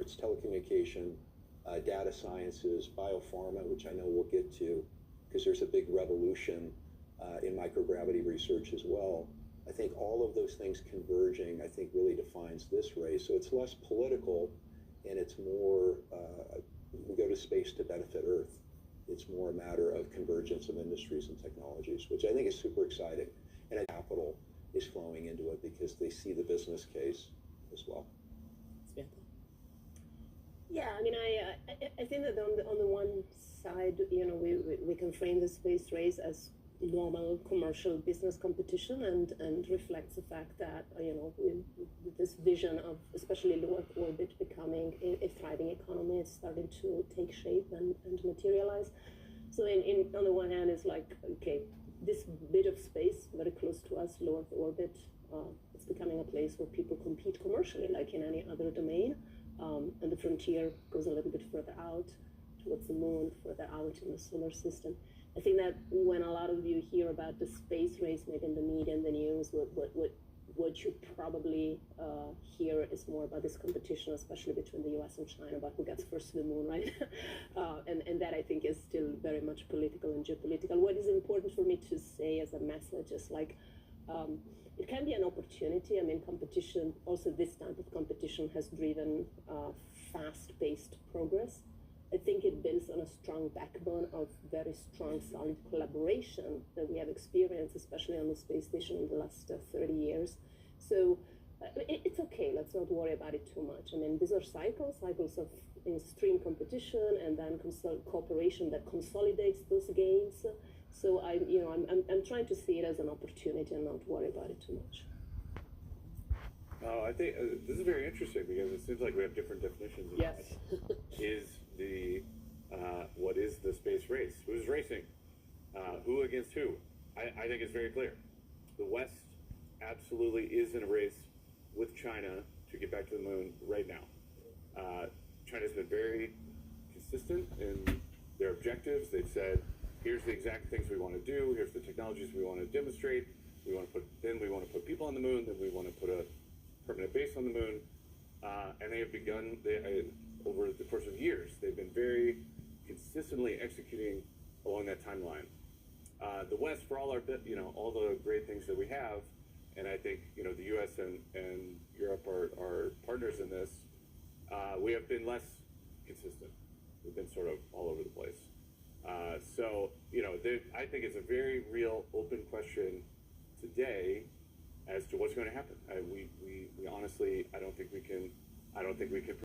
it's telecommunication, data sciences, biopharma, which I know we'll get to, because there's a big revolution in microgravity research as well. I think all of those things converging, I think, really defines this race. So it's less political, and it's more, we go to space to benefit Earth. It's more a matter of convergence of industries and technologies, which I think is super exciting. And capital is flowing into it because they see the business case as well. Yeah, I mean, I think that on the one side, you know, we can frame the space race as normal commercial business competition and reflects the fact that, you know, this vision of especially low Earth orbit becoming a thriving economy is starting to take shape and materialize. So on the one hand, it's like, okay, this bit of space very close to us, low Earth orbit, it's becoming a place where people compete commercially like in any other domain. And the frontier goes a little bit further out towards the moon, further out in the solar system. I think that when a lot of you hear about the space race, maybe in the media and the news, what you probably hear is more about this competition, especially between the US and China, about who gets first to the moon, right? And that I think is still very much political and geopolitical. What is important for me to say as a message is like, it can be an opportunity. I mean, competition, also this type of competition has driven fast-paced progress. I think it builds on a strong backbone of very strong, solid collaboration that we have experienced, especially on the space station in the last 30 years. So it's okay. Let's not worry about it too much. I mean, these are cycles of extreme competition and then cooperation that consolidates those gains. So I'm trying to see it as an opportunity and not worry about it too much. I think this is very interesting because it seems like we have different definitions of yes. What is the space race? Who's racing? Who against who? I think it's very clear. The West absolutely is in a race with China to get back to the moon right now. China's been very consistent in their objectives. They've said, here's the exact things we want to do. Here's the technologies we want to demonstrate. We want to put people on the moon. Then we want to put a permanent base on the moon. And they have begun, over the course of years, they've been very consistently executing along that timeline. The West, for all our, all the great things that we have, and I think, the U.S. and Europe are partners in this, we have been less consistent. We've been sort of all over the place. So, I think it's a very real open question today as to what's going to happen. We honestly, I don't think we can